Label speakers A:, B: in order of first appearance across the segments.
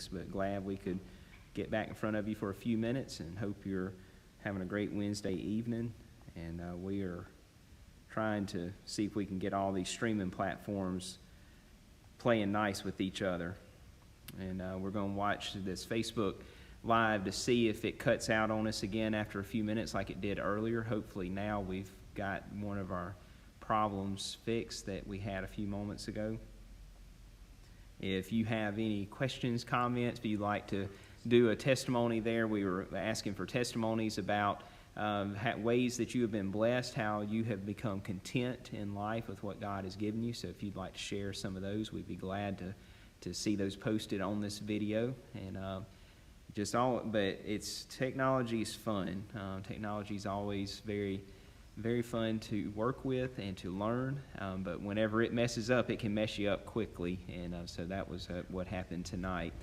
A: but glad we could get back in front of you for a few minutes, and hope you're having a great Wednesday evening. And we are trying to see if we can get all these streaming platforms playing nice with each other. And we're going to watch this Facebook Live to see if it cuts out on us again after a few minutes like it did earlier. Hopefully now we've got one of our problems fixed that we had a few moments ago. If you have any questions, comments, if you'd like to do a testimony there, we were asking for testimonies about ways that you have been blessed, how you have become content in life with what God has given you. So if you'd like to share some of those, we'd be glad to see those posted on this video. And but technology is fun. Technology is always very, very fun to work with and to learn. But whenever it messes up, it can mess you up quickly. And so that was what happened tonight.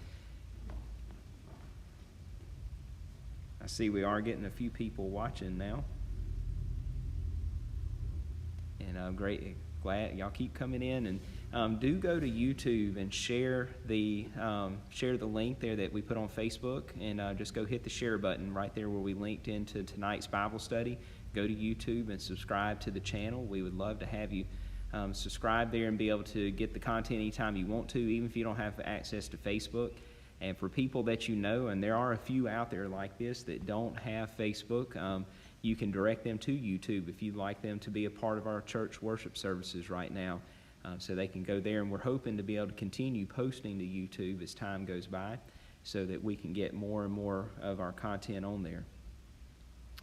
A: I see we are getting a few people watching now. And I'm glad y'all keep coming in. And do go to YouTube and share the link there that we put on Facebook. And just go hit the share button right there where we linked into tonight's Bible study. Go to YouTube and subscribe to the channel. We would love to have you subscribe there and be able to get the content anytime you want to, even if you don't have access to Facebook. And for people that you know, and there are a few out there like this that don't have Facebook, you can direct them to YouTube if you'd like them to be a part of our church worship services right now. So they can go there, and we're hoping to be able to continue posting to YouTube as time goes by so that we can get more and more of our content on there.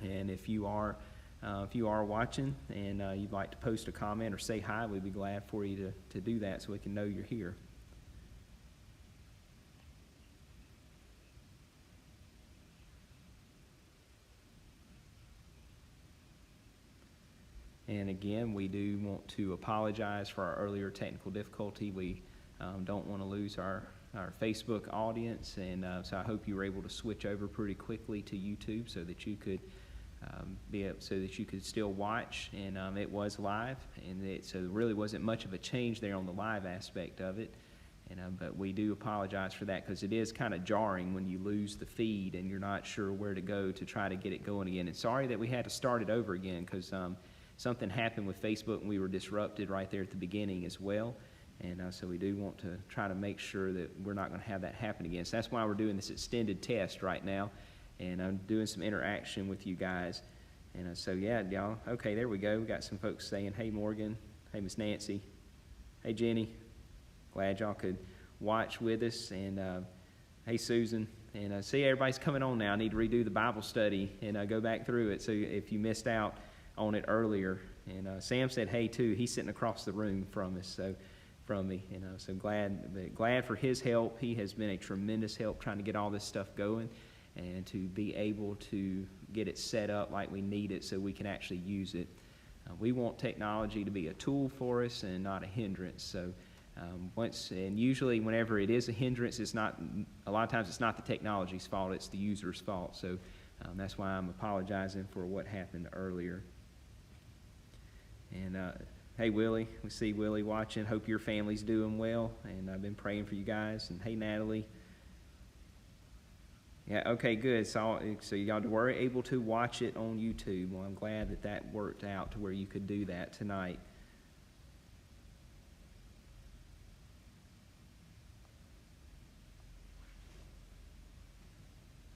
A: And if you are watching and you'd like to post a comment or say hi, we'd be glad for you to do that so we can know you're here. And again, we do want to apologize for our earlier technical difficulty. We don't want to lose our Facebook audience, and so I hope you were able to switch over pretty quickly to YouTube so that you could still watch. And it was live, and so there really wasn't much of a change there on the live aspect of it. And but we do apologize for that, because it is kind of jarring when you lose the feed and you're not sure where to go to try to get it going again. And sorry that we had to start it over again, because something happened with Facebook and we were disrupted right there at the beginning as well. And so we do want to try to make sure that we're not going to have that happen again. So that's why we're doing this extended test right now. And I'm doing some interaction with you guys. And so, yeah, y'all, okay, there we go. We got some folks saying, hey, Morgan. Hey, Miss Nancy. Hey, Jenny. Glad y'all could watch with us. And hey, Susan. And see, everybody's coming on now. I need to redo the Bible study and go back through it. So if you missed out on it earlier. And Sam said hey too. He's sitting across the room from us, from me. So glad for his help. He has been a tremendous help trying to get all this stuff going and to be able to get it set up like we need it so we can actually use it. We want technology to be a tool for us and not a hindrance. So usually whenever it is a hindrance, a lot of times it's not the technology's fault, it's the user's fault. So that's why I'm apologizing for what happened earlier. And hey, Willie, we see Willie watching. Hope your family's doing well, and I've been praying for you guys. And hey, Natalie. Yeah, okay, good. So y'all were able to watch it on YouTube. Well, I'm glad that worked out to where you could do that tonight.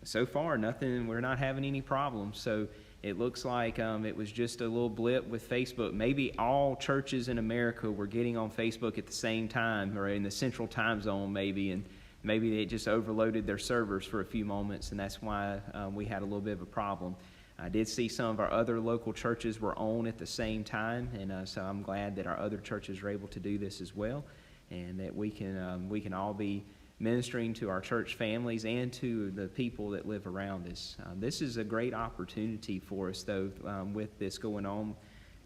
A: So far, nothing. We're not having any problems. So it looks like it was just a little blip with Facebook. Maybe all churches in America were getting on Facebook at the same time, or in the central time zone maybe, and maybe they just overloaded their servers for a few moments, and that's why we had a little bit of a problem. I did see some of our other local churches were on at the same time, and so I'm glad that our other churches are able to do this as well, and that we can all be ministering to our church families and to the people that live around us. This is a great opportunity for us, though, with this going on,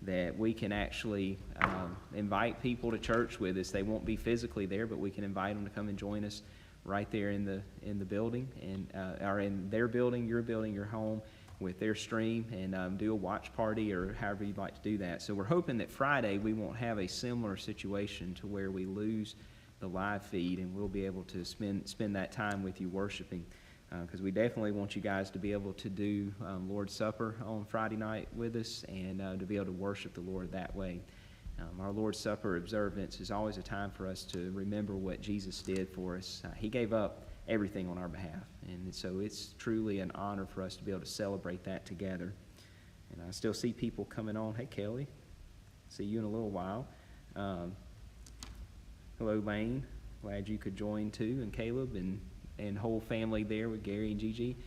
A: that we can actually invite people to church with us. They won't be physically there, but we can invite them to come and join us right there in the building, and or in their building, your home, with their stream, and do a watch party or however you'd like to do that. So we're hoping that Friday we won't have a similar situation to where we lose the live feed, and we'll be able to spend that time with you worshiping, because we definitely want you guys to be able to do Lord's Supper on Friday night with us, and to be able to worship the Lord that way. Our Lord's Supper observance is always a time for us to remember what Jesus did for us. He gave up everything on our behalf, and so it's truly an honor for us to be able to celebrate that together. And I still see people coming on. Hey, Kelly, see you in a little while. Hello, Lane. Glad you could join too, and Caleb and whole family there with Gary and Gigi.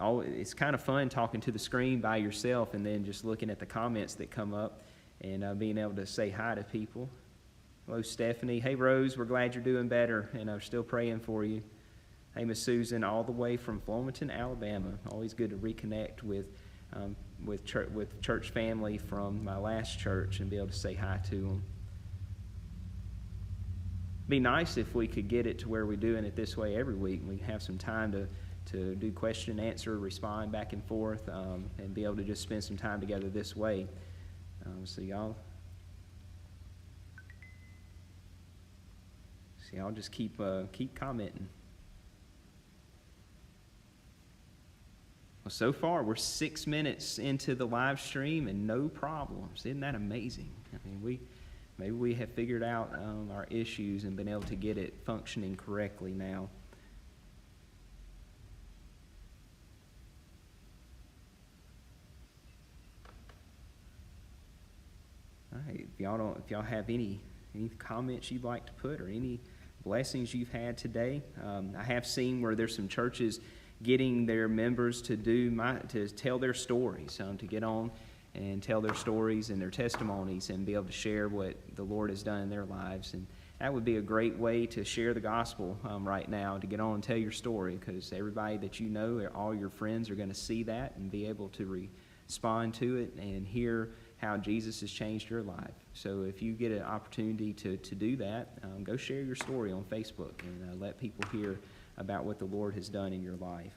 A: It's kind of fun talking to the screen by yourself and then just looking at the comments that come up and being able to say hi to people. Hello, Stephanie. Hey, Rose, we're glad you're doing better, and I'm still praying for you. Hey, Miss Susan, all the way from Flomaton, Alabama. Always good to reconnect with church family from my last church and be able to say hi to them. Be nice if we could get it to where we're doing it this way every week. We have some time to do question and answer, respond back and forth, and be able to just spend some time together this way. So y'all just keep commenting. Well, so far we're 6 minutes into the live stream and no problems. Isn't that amazing? I mean, maybe we have figured out our issues and been able to get it functioning correctly now. All right, if y'all have any comments you'd like to put or any blessings you've had today, I have seen where there's some churches getting their members to tell their stories, to get on and tell their stories and their testimonies and be able to share what the Lord has done in their lives. And that would be a great way to share the gospel right now, to get on and tell your story, because everybody that you know, all your friends are going to see that and be able to respond to it and hear how Jesus has changed your life. So if you get an opportunity to do that, go share your story on Facebook and let people hear about what the Lord has done in your life.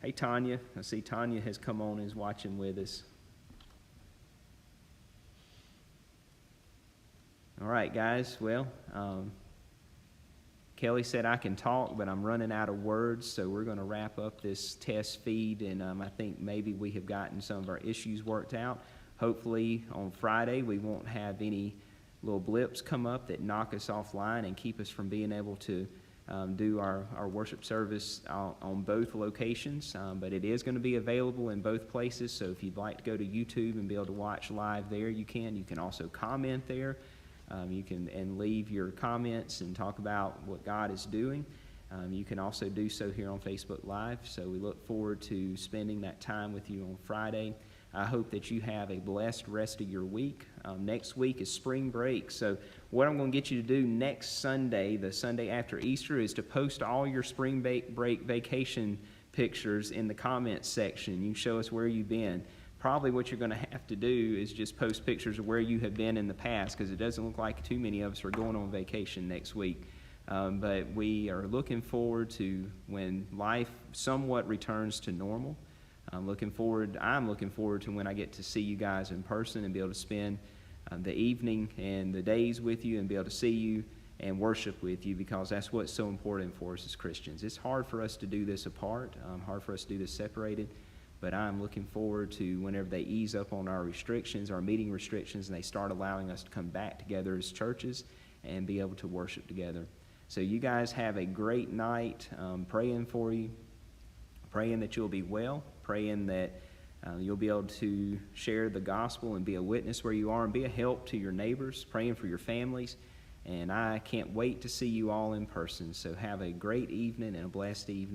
A: Hey, Tanya. I see Tanya has come on and is watching with us. All right, guys. Well, Kelly said I can talk, but I'm running out of words, so we're going to wrap up this test feed, and I think maybe we have gotten some of our issues worked out. Hopefully on Friday we won't have any little blips come up that knock us offline and keep us from being able to do our worship service on both locations, but it is going to be available in both places, so if you'd like to go to YouTube and be able to watch live there, you can. You can also comment there. You can leave your comments and talk about what God is doing. You can also do so here on Facebook Live, so we look forward to spending that time with you on Friday. I hope that you have a blessed rest of your week. Next week is spring break, so what I'm going to get you to do next Sunday, the Sunday after Easter, is to post all your spring break vacation pictures in the comments section. You can show us where you've been. Probably what you're going to have to do is just post pictures of where you have been in the past, because it doesn't look like too many of us are going on vacation next week. But we are looking forward to when life somewhat returns to normal. I'm looking forward to when I get to see you guys in person and be able to spend the evening and the days with you and be able to see you and worship with you, because that's what's so important for us as Christians. It's hard for us to do this apart, hard for us to do this separated, but I'm looking forward to whenever they ease up on our restrictions, our meeting restrictions, and they start allowing us to come back together as churches and be able to worship together. So you guys have a great night. Praying for you, praying that you'll be well, praying that you'll be able to share the gospel and be a witness where you are and be a help to your neighbors, praying for your families. And I can't wait to see you all in person. So have a great evening and a blessed evening.